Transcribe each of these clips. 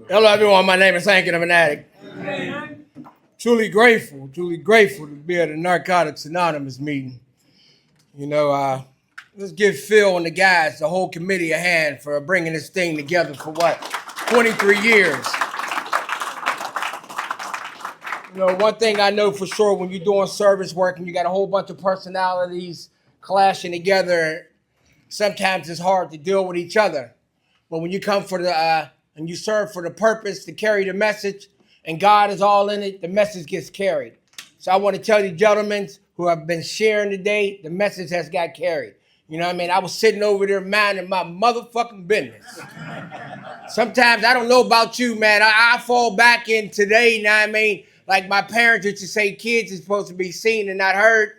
Hello, everyone. My name is Hank, and I'm an addict. Truly grateful to be at a Narcotics Anonymous meeting. You know, let's give Phil and the guys, the whole committee, a hand for bringing this thing together for 23 years. You know, one thing I know for sure, when you're doing service work and you got a whole bunch of personalities clashing together, sometimes it's hard to deal with each other. But when you come for and you serve for the purpose to carry the message, and God is all in it, the message gets carried. So I want to tell you, gentlemen who have been sharing today, the message has got carried. You know what I mean? I was sitting over there minding my motherfucking business. Sometimes I don't know about you, man. I fall back in today, you know what I mean? Like my parents used to say, kids are supposed to be seen and not heard.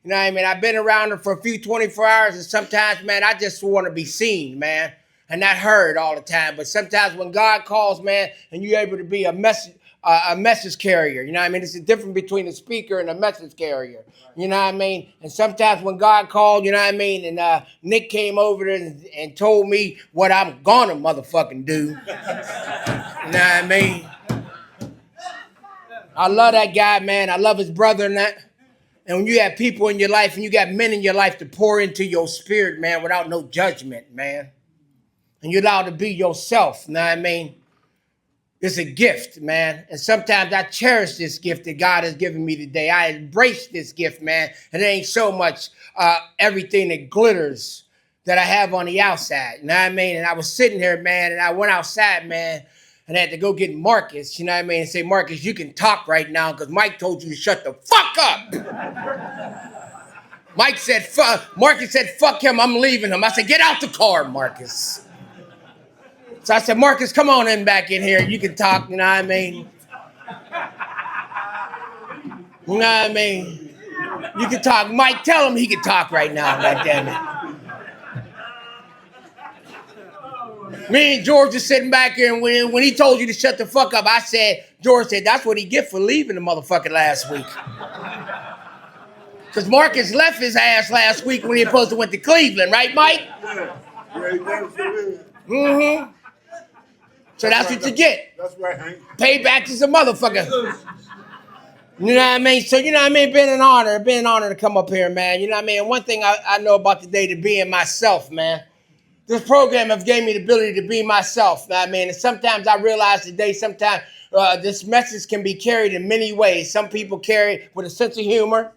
You know what I mean? I've been around them for a few 24 hours, and sometimes, man, I just want to be seen, man, and not heard all the time. But sometimes when God calls, man, and you're able to be a message carrier, you know what I mean? It's the difference between a speaker and a message carrier, you know what I mean? And sometimes when God called, you know what I mean, and Nick came over there and told me what I'm gonna motherfucking do, you know what I mean? I love that guy, man. I love his brother and that. And when you have people in your life and you got men in your life to pour into your spirit, man, without no judgment, man, and you're allowed to be yourself, you know what I mean? It's a gift, man. And sometimes I cherish this gift that God has given me today. I embrace this gift, man. And it ain't so much everything that glitters that I have on the outside, you know what I mean? And I was sitting here, man, and I went outside, man, and I had to go get Marcus, you know what I mean, and say, Marcus, you can talk right now because Mike told you to shut the fuck up. Marcus said, fuck him, I'm leaving him. I said, get out the car, Marcus. So I said, Marcus, come on in back in here. You can talk, you know what I mean? You know what I mean? You can talk. Mike, tell him he can talk right now, goddammit. Me and George are sitting back here, and when he told you to shut the fuck up, George said, that's what he get for leaving the motherfucker last week. Because Marcus left his ass last week when he was supposed to went to Cleveland, right, Mike? Yeah, he did. Mm-hmm. So that's what you get. That's right, Hank. Payback is a motherfucker. You know what I mean? So, you know what I mean? Been an honor to come up here, man. You know what I mean? And one thing I know about today, to being myself, man. This program has gave me the ability to be myself, you know what I mean? And sometimes I realize today, sometimes this message can be carried in many ways. Some people carry it with a sense of humor.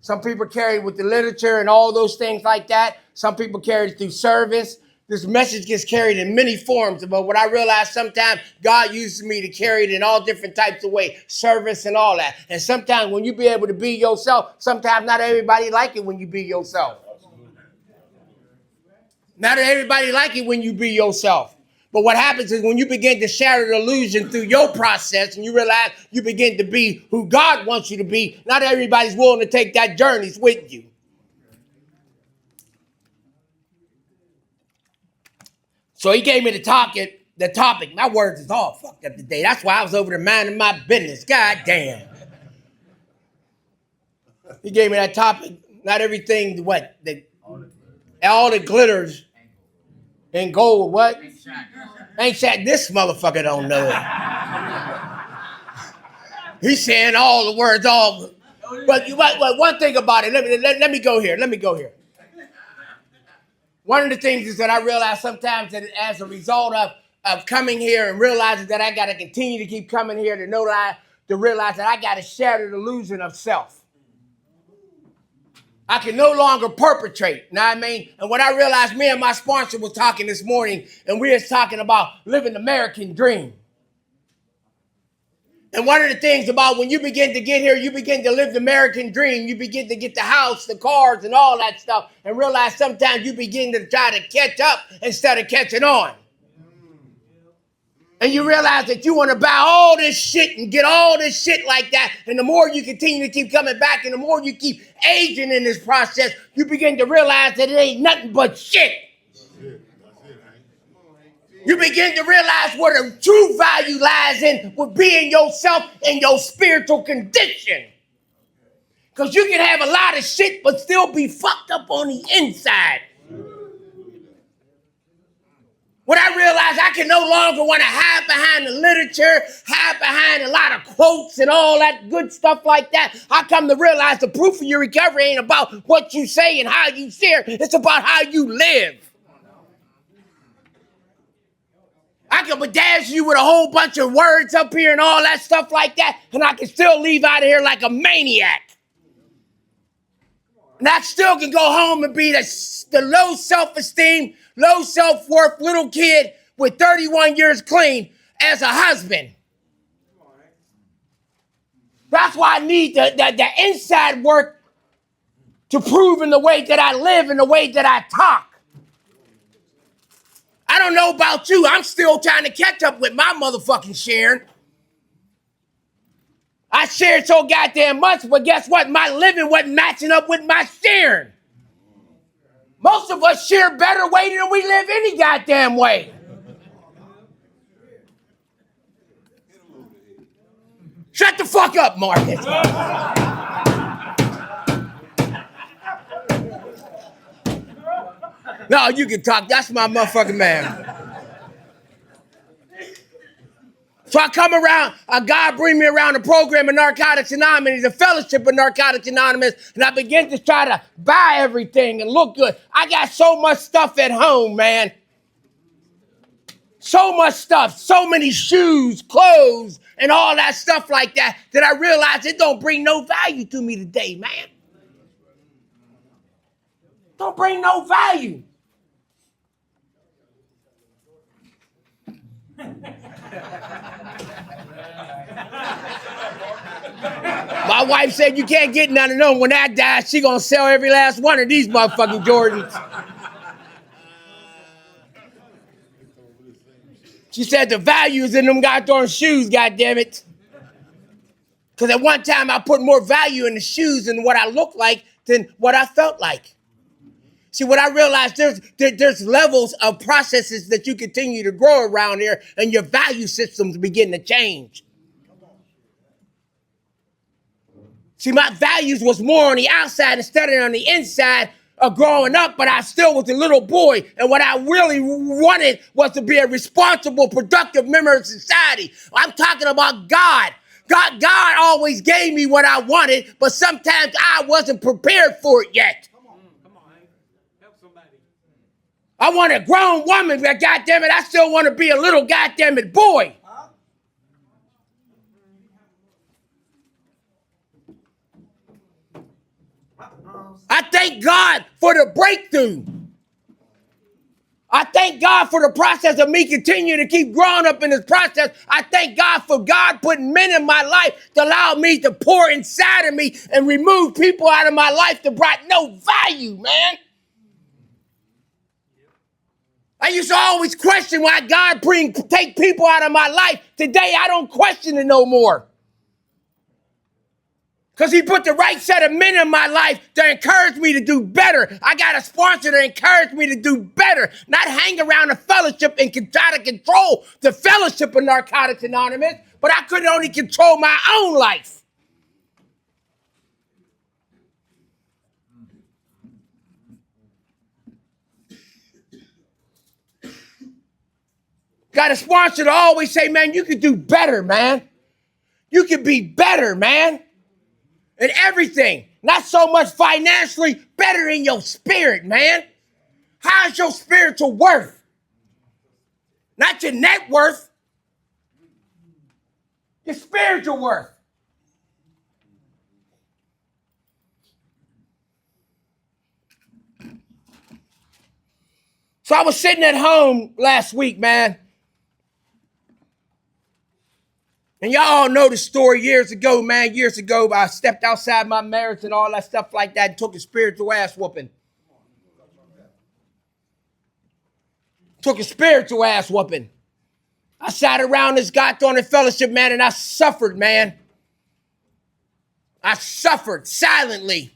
Some people carry it with the literature and all those things like that. Some people carry it through service. This message gets carried in many forms, but what I realize sometimes God uses me to carry it in all different types of ways, service and all that. And sometimes when you be able to be yourself, sometimes not everybody like it when you be yourself. Not everybody like it when you be yourself. But what happens is when you begin to shatter the illusion through your process and you realize you begin to be who God wants you to be, not everybody's willing to take that journey with you. So he gave me the topic. My words is all fucked up today. That's why I was over there minding my business. God damn. He gave me that topic. Not everything, all the glitters and gold, what? Ain't shot. This motherfucker don't know it. He's saying all the words, all. But one thing about it, let me go here. One of the things is that I realize sometimes that as a result of coming here and realizing that I got to continue to keep coming here to realize that I got to shatter the illusion of self. I can no longer perpetrate, you know what I mean? And what I realized, me and my sponsor was talking this morning, and we was talking about living the American dream. And one of the things about when you begin to get here, you begin to live the American dream. You begin to get the house, the cars, and all that stuff, and realize sometimes you begin to try to catch up instead of catching on. And you realize that you want to buy all this shit and get all this shit like that. And the more you continue to keep coming back and the more you keep aging in this process, you begin to realize that it ain't nothing but shit. That's it, Hank. You begin to realize where the true value lies in with being yourself and your spiritual condition. Because you can have a lot of shit but still be fucked up on the inside. What I I can no longer want to hide behind the literature, hide behind a lot of quotes and all that good stuff like that. I come to realize the proof of your recovery ain't about what you say and how you share. It's about how you live. I can bedazzle you with a whole bunch of words up here and all that stuff like that, and I can still leave out of here like a maniac. And I still can go home and be the low self-esteem, low self-worth little kid with 31 years clean as a husband. That's why I need the inside work to prove in the way that I live and the way that I talk. I don't know about you. I'm still trying to catch up with my motherfucking sharing. I shared so goddamn much, but guess what? My living wasn't matching up with my sharing. Most of us share better way than we live any goddamn way. Shut the fuck up, Marcus. No, you can talk. That's my motherfucking man. So I come around, God bring me around the program of Narcotics Anonymous, the fellowship of Narcotics Anonymous, and I begin to try to buy everything and look good. I got so much stuff at home, man. So much stuff, so many shoes, clothes, and all that stuff like that, that I realize it don't bring no value to me today, man. Don't bring no value. My wife said you can't get none of them. When I die, she gonna sell every last one of these motherfucking Jordans. She said the value is in them goddamn shoes, goddammit. Because at one time I put more value in the shoes and what I look like than what I felt like. See, what I realized, there's levels of processes that you continue to grow around here, and your value systems begin to change. See, my values was more on the outside instead of on the inside of growing up, but I still was a little boy, and what I really wanted was to be a responsible, productive member of society. I'm talking about God. God always gave me what I wanted, but sometimes I wasn't prepared for it yet. I want a grown woman, but goddammit, I still want to be a little goddammit boy. I thank God for the breakthrough. I thank God for the process of me continuing to keep growing up in this process. I thank God for God putting men in my life to allow me to pour inside of me and remove people out of my life that brought no value, man. I used to always question why God take people out of my life. Today, I don't question it no more. Because he put the right set of men in my life to encourage me to do better. I got a sponsor to encourage me to do better. Not hang around a fellowship and try to control the fellowship of Narcotics Anonymous, but I could only control my own life. Got a sponsor to always say, man, you can do better, man. You can be better, man. In everything. Not so much financially, better in your spirit, man. How's your spiritual worth? Not your net worth. Your spiritual worth. So I was sitting at home last week, man. And y'all know the story years ago, man. Years ago, I stepped outside my marriage and all that stuff like that and took a spiritual ass whooping. Took a spiritual ass whooping. I sat around this goddamn fellowship, man, and I suffered, man. I suffered silently.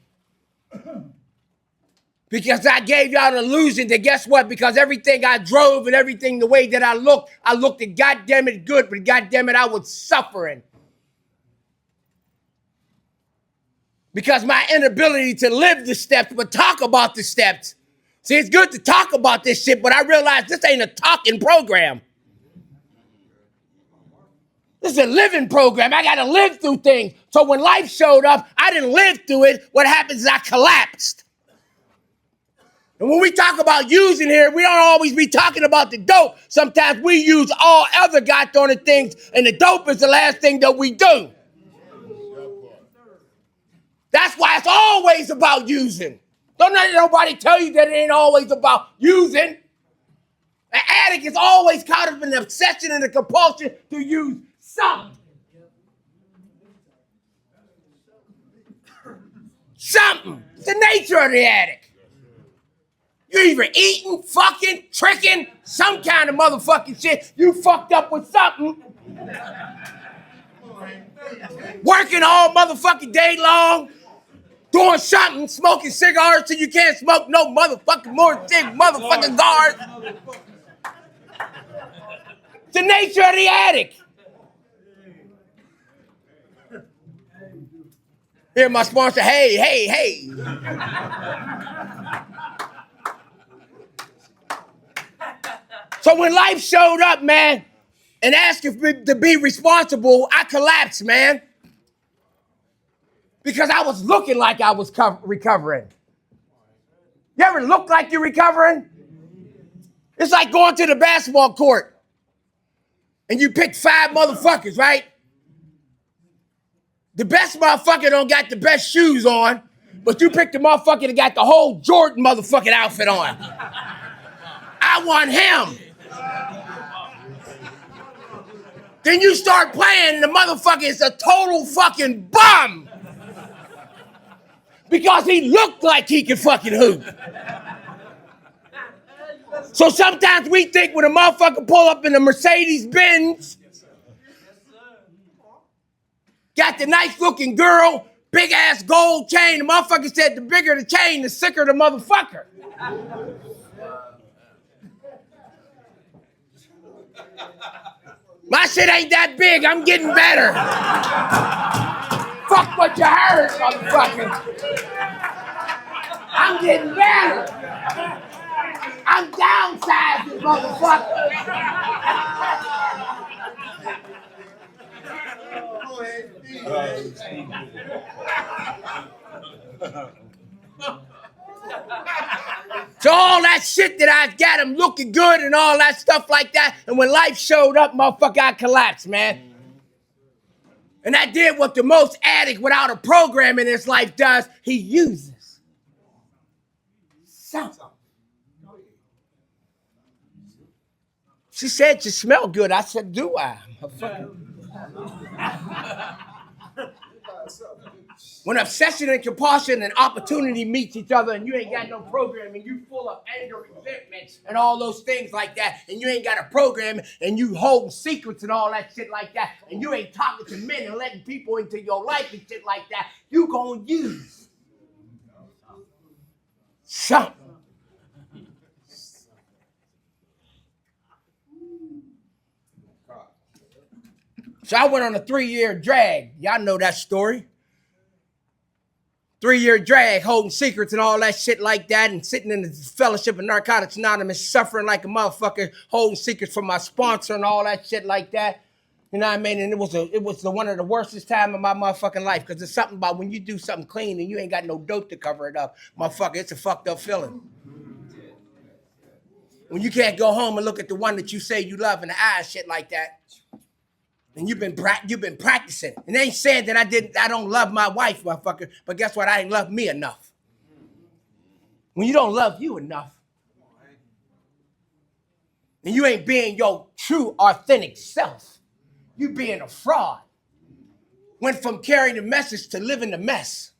Because I gave y'all an illusion that guess what? Because everything I drove and everything the way that I looked at goddamn it good, but goddamn it, I was suffering. Because my inability to live the steps, but talk about the steps. See, it's good to talk about this shit, but I realize this ain't a talking program. This is a living program. I got to live through things. So when life showed up, I didn't live through it. What happens is I collapsed. And when we talk about using here, we don't always be talking about the dope. Sometimes we use all other goddamn things, and the dope is the last thing that we do. That's why it's always about using. Don't let nobody tell you that it ain't always about using. An addict is always caught up in the obsession and the compulsion to use something. Something. It's the nature of the addict. You're either eating, fucking, tricking, some kind of motherfucking shit. You fucked up with something. Working all motherfucking day long. Doing something, smoking cigars till you can't smoke no motherfucking more motherfucking cigars. It's the nature of the addict. Here, my sponsor, hey. So when life showed up, man, and asked me to be responsible, I collapsed, man. Because I was looking like I was recovering. You ever look like you're recovering? It's like going to the basketball court and you pick 5 motherfuckers, right? The best motherfucker don't got the best shoes on, but you pick the motherfucker that got the whole Jordan motherfucking outfit on. I want him. Then you start playing and the motherfucker is a total fucking bum. Because he looked like he could fucking hoop. So sometimes we think when a motherfucker pull up in a Mercedes Benz, got the nice looking girl, big ass gold chain, the motherfucker said the bigger the chain, the sicker the motherfucker. My shit ain't that big, I'm getting better. Fuck what you heard, motherfucker. I'm getting better. I'm downsizing, motherfucker. So all that shit that I got him looking good and all that stuff like that, and when life showed up, motherfucker, I collapsed, man. And I did what the most addict without a program in his life does. He uses something. She said you smell good. I said, do I? When obsession and compulsion and opportunity meets each other and you ain't got no program and you full of anger, resentment, and all those things like that, and you ain't got a program and you holding secrets and all that shit like that, and you ain't talking to men and letting people into your life and shit like that, you gonna use something. So I went on a 3-year drag. Y'all know that story. 3-year drag, holding secrets and all that shit like that, and sitting in the Fellowship of Narcotics Anonymous, suffering like a motherfucker, holding secrets from my sponsor and all that shit like that. You know what I mean? And it was one of the worstest time of my motherfucking life, because it's something about when you do something clean and you ain't got no dope to cover it up, motherfucker, it's a fucked up feeling. When you can't go home and look at the one that you say you love in the eye and shit like that. And you've been practicing. And they ain't saying that I don't love my wife, motherfucker, but guess what? I ain't love me enough. When you don't love you enough, and you ain't being your true, authentic self, you being a fraud. Went from carrying the message to living the mess.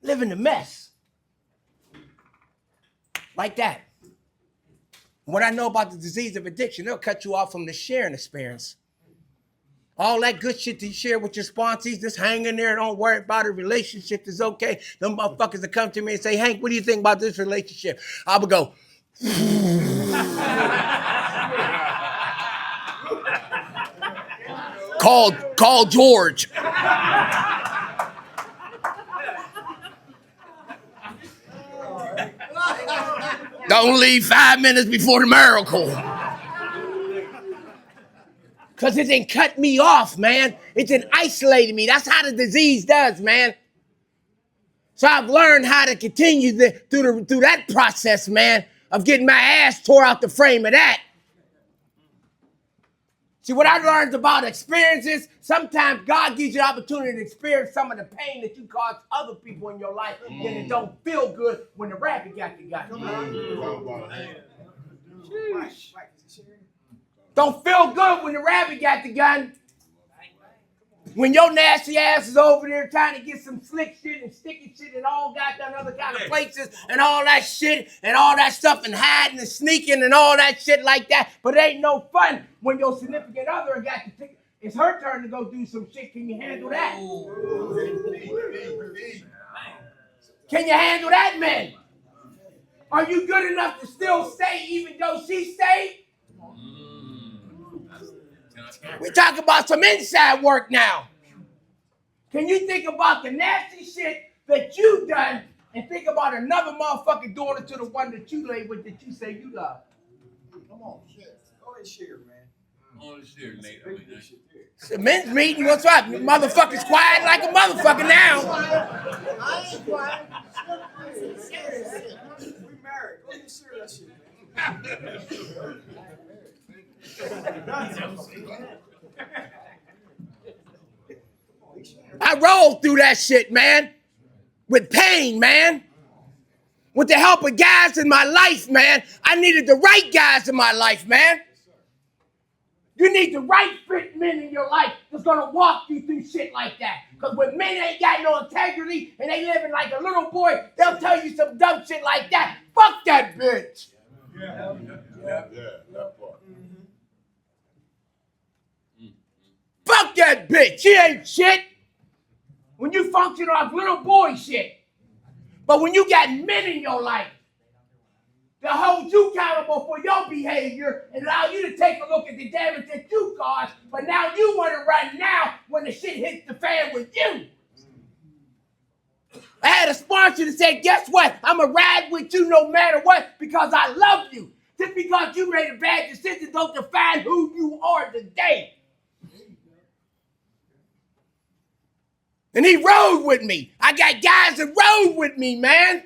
Living the mess. Like that. What I know about the disease of addiction, they'll cut you off from the sharing experience. All that good shit that you share with your sponsees, just hang in there, don't worry about it, relationship is okay. Them motherfuckers that come to me and say, Hank, what do you think about this relationship? I would go, call George. Don't leave 5 minutes before the miracle. Because it didn't cut me off, man. It didn't isolate me. That's how the disease does, man. So I've learned how to continue through that process, man, of getting my ass tore out the frame of that. See, what I learned about experiences, sometimes God gives you the opportunity to experience some of the pain that you cause other people in your life, and it don't feel good when the rabbit got you. Don't feel good when the rabbit got the gun. When your nasty ass is over there trying to get some slick shit and sticky shit and all goddamn other kind of places and all that shit and all that stuff and hiding and sneaking and all that shit like that. But it ain't no fun when your significant other got to take. It's her turn to go do some shit. Can you handle that? Can you handle that, man? Are you good enough to still stay even though she stayed? We're talking about some inside work now. Can you think about the nasty shit that you done and think about another motherfucker doing it to the one that you lay with that you say you love? Come on, shit. Go ahead, share, man. On the share, Nate. It's a men's meeting. What's up? Motherfuckers quiet like a motherfucker now. I ain't quiet. We married. Go ahead, share that shit, man. I rolled through that shit, man. With pain, man. With the help of guys in my life, man. I needed the right guys in my life, man. You need the right fit men in your life that's gonna walk you through shit like that. Because when men ain't got no integrity and they living like a little boy, they'll tell you some dumb shit like that. Fuck that bitch. Yeah, that part. Fuck that bitch. She ain't shit. When you function off little boy shit. But when you got men in your life that hold you accountable for your behavior and allow you to take a look at the damage that you caused, but now you want to run now when the shit hits the fan with you. I had a sponsor that said, guess what? I'm going to ride with you no matter what because I love you. Just because you made a bad decision don't define who you are today. And he rode with me. I got guys that rode with me, man.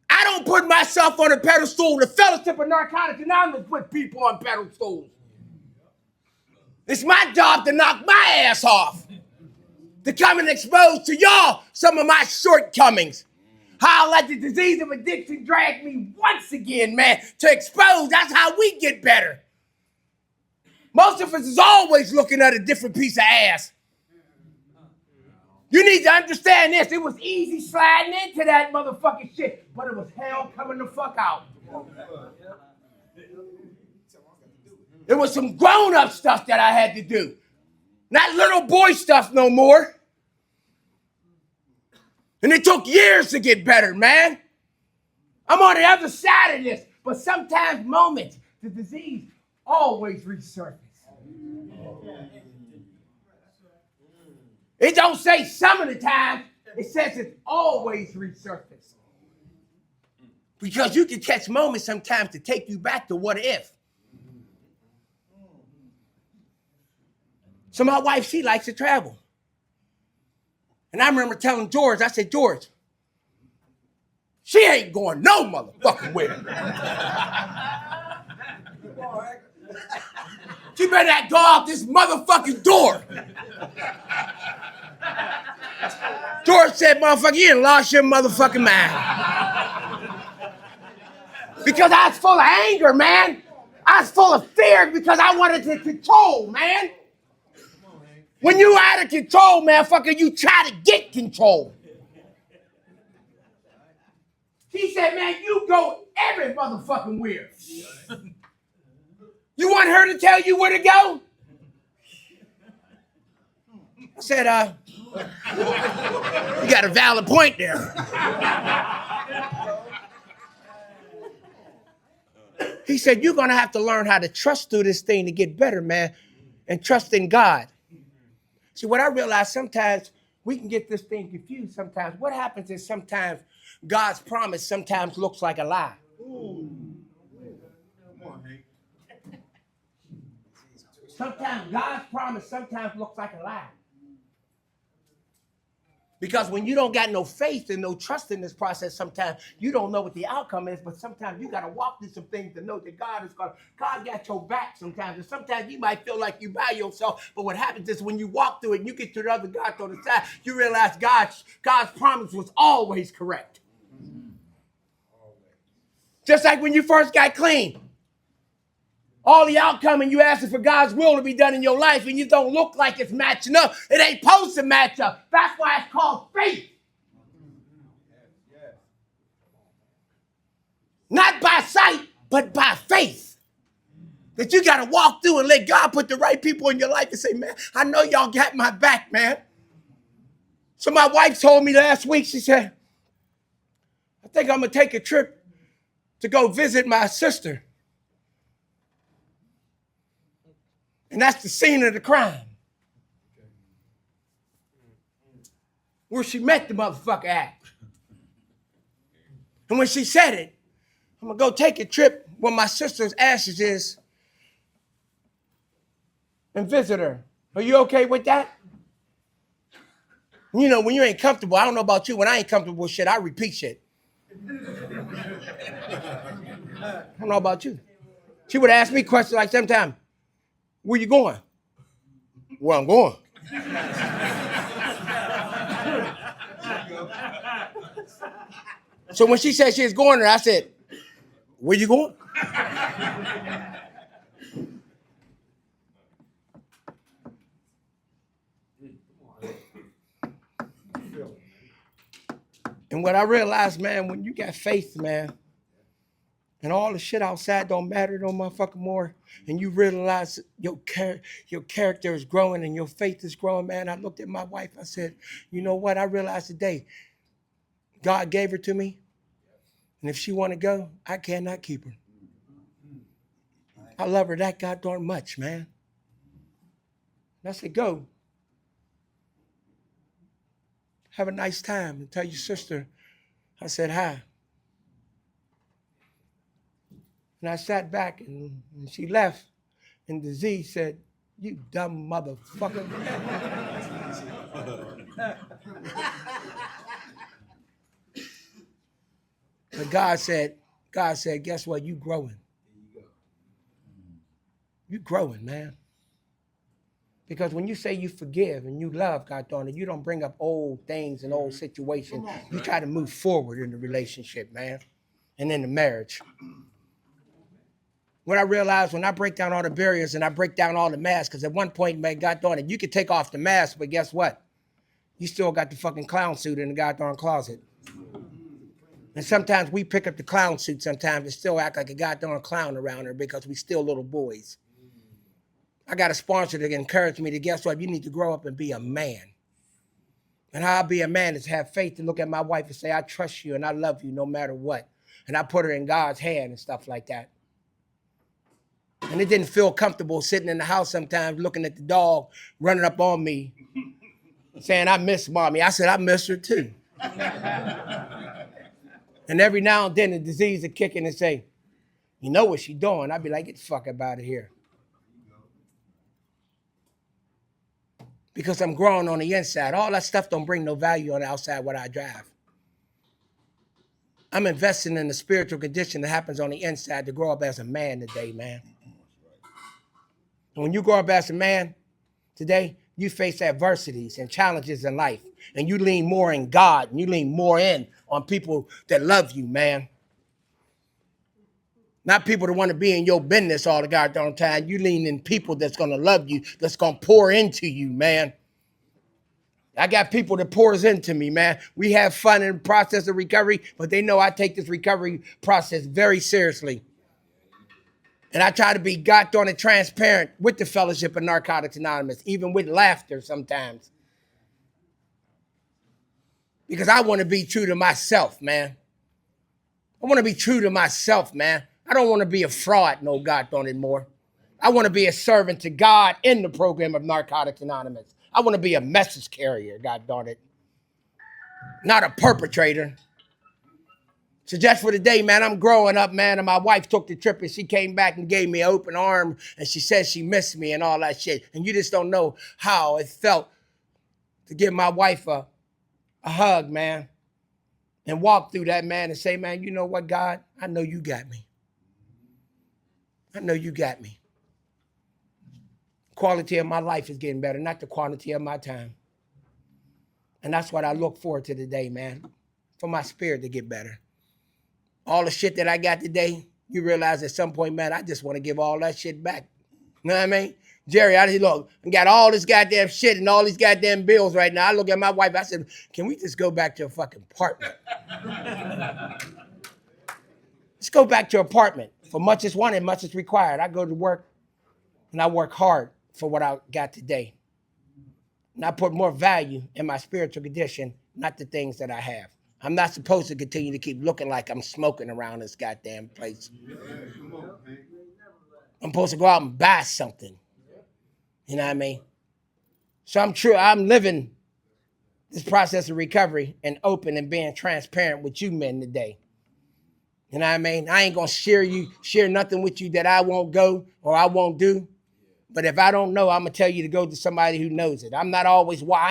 I don't put myself on a pedestal. The Fellowship of Narcotics Anonymous put people on pedestals. It's my job to knock my ass off. To come and expose to y'all some of my shortcomings. How I let the disease of addiction drag me once again, man, to expose. That's how we get better. Most of us is always looking at a different piece of ass. You need to understand this. It was easy sliding into that motherfucking shit, but it was hell coming the fuck out. It was some grown-up stuff that I had to do. Not little boy stuff no more. And it took years to get better, man. I'm on the other side of this, but sometimes moments, the disease always resurfaces. It don't say some of the time, it says it's always resurfaced. Because you can catch moments sometimes to take you back to what if. So my wife, she likes to travel. And I remember telling George, I said, George, she ain't going no motherfucking where. She better not go out this motherfucking door. George said, motherfucker, you done lost your motherfucking mind. Because I was full of anger, man. I was full of fear because I wanted to control, man. When you out of control, motherfucker, you try to get control. He said, man, you go every motherfucking where. You want her to tell you where to go? I said, you got a valid point there. He said, you're going to have to learn how to trust through this thing to get better, man, and trust in God. See, what I realize sometimes we can get this thing confused sometimes. What happens is sometimes God's promise sometimes looks like a lie. Sometimes God's promise sometimes looks like a lie. Because when you don't got no faith and no trust in this process, sometimes you don't know what the outcome is, but sometimes you got to walk through some things to know that God got your back sometimes. And sometimes you might feel like you by yourself, but what happens is when you walk through it and you get to the other God on the side, you realize God's promise was always correct. Just like when you first got clean. All the outcome and you asking for God's will to be done in your life and you don't look like it's matching up. It ain't supposed to match up. That's why it's called faith. Not by sight, but by faith. That you got to walk through and let God put the right people in your life and say, man, I know y'all got my back, man. So my wife told me last week, she said, I think I'm going to take a trip to go visit my sister. And that's the scene of the crime. Where she met the motherfucker at. And when she said it, I'm going to go take a trip where my sister's ashes is and visit her. Are you okay with that? You know, when you ain't comfortable, I don't know about you, when I ain't comfortable with shit, I repeat shit. I don't know about you. She would ask me questions like sometimes, where you going? Where I'm going. So when she said she was going there, I said, where you going? And what I realized, man, when you got faith, man, and all the shit outside don't matter no motherfucking more, and you realize your character is growing and your faith is growing, man. I looked at my wife, I said, you know what? I realized today, God gave her to me, and if she want to go, I cannot keep her. I love her that goddamn much, man. And I said, go. Have a nice time, and tell your sister I said hi. And I sat back and she left. And the Z said, you dumb motherfucker. But God said, guess what? You growing. You growing, man. Because when you say you forgive and you love, God darn it, you don't bring up old things and old situations. You try to move forward in the relationship, man. And in the marriage. What I realized when I break down all the barriers and I break down all the masks, because at one point, man, God darn it, you could take off the mask, but guess what? You still got the fucking clown suit in the goddamn closet. And sometimes we pick up the clown suit sometimes and still act like a goddamn clown around her because we still little boys. I got a sponsor that encouraged me to, guess what? You need to grow up and be a man. And how I be a man is have faith to look at my wife and say, I trust you and I love you no matter what. And I put her in God's hand and stuff like that. And it didn't feel comfortable sitting in the house sometimes looking at the dog running up on me saying, I miss mommy. I said, I miss her too. And every now and then the disease would kick in and say, you know what she's doing? I'd be like, get the fuck up out of here. Because I'm growing on the inside. All that stuff don't bring no value on the outside what I drive. I'm investing in the spiritual condition that happens on the inside to grow up as a man today, man. And when you grow up as a man today, you face adversities and challenges in life. And you lean more in God and you lean more in on people that love you, man. Not people that want to be in your business all the goddamn time. You lean in people that's going to love you, that's going to pour into you, man. I got people that pours into me, man. We have fun in the process of recovery, but they know I take this recovery process very seriously. And I try to be goddamn and transparent with the Fellowship of Narcotics Anonymous, even with laughter sometimes. Because I want to be true to myself, man. I want to be true to myself, man. I don't want to be a fraud, no goddamn anymore. I want to be a servant to God in the program of Narcotics Anonymous. I want to be a message carrier, God darn it. Not a perpetrator. So just for the day, man, I'm growing up, man, and my wife took the trip and she came back and gave me an open arm and she said she missed me and all that shit. And you just don't know how it felt to give my wife a hug, man, and walk through that, man, and say, man, you know what, God? I know you got me. I know you got me. Quality of my life is getting better, not the quantity of my time. And that's what I look forward to today, man, for my spirit to get better. All the shit that I got today, you realize at some point, man, I just want to give all that shit back. You know what I mean? Jerry, I got all this goddamn shit and all these goddamn bills right now. I look at my wife, I said, can we just go back to a fucking apartment? Let's go back to an apartment. For much is wanted, much is required. I go to work and I work hard for what I got today. And I put more value in my spiritual condition, not the things that I have. I'm not supposed to continue to keep looking like I'm smoking around this goddamn place. I'm supposed to go out and buy something. You know what I mean? So I'm living this process of recovery and open and being transparent with you men today. You know what I mean? I ain't gonna share nothing with you that I won't go or I won't do. But if I don't know, I'm going to tell you to go to somebody who knows it. I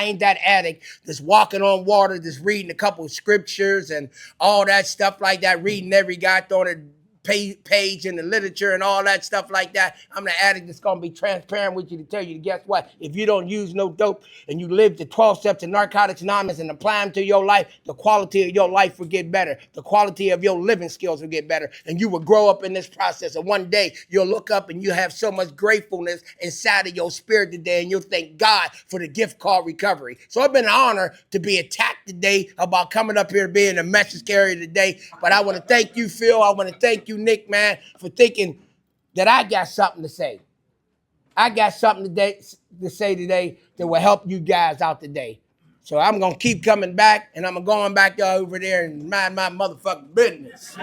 ain't that addict that's walking on water, that's reading a couple of scriptures and all that stuff like that, reading every goddamn page in the literature and all that stuff like that. I'm the addict that's going to be transparent with you to tell you, guess what? If you don't use no dope and you live the 12 steps of Narcotics Anonymous and apply them to your life, the quality of your life will get better. The quality of your living skills will get better. And you will grow up in this process. And one day you'll look up and you have so much gratefulness inside of your spirit today. And you'll thank God for the gift called recovery. So it's been an honor to be attacked today about coming up here being a message carrier today. But I want to thank you, Phil. I want to thank you, Nick, man, for thinking that I got something to say. I got something to say today that will help you guys out today. So I'm going to keep coming back, and I'm going back over there and mind my motherfucking business.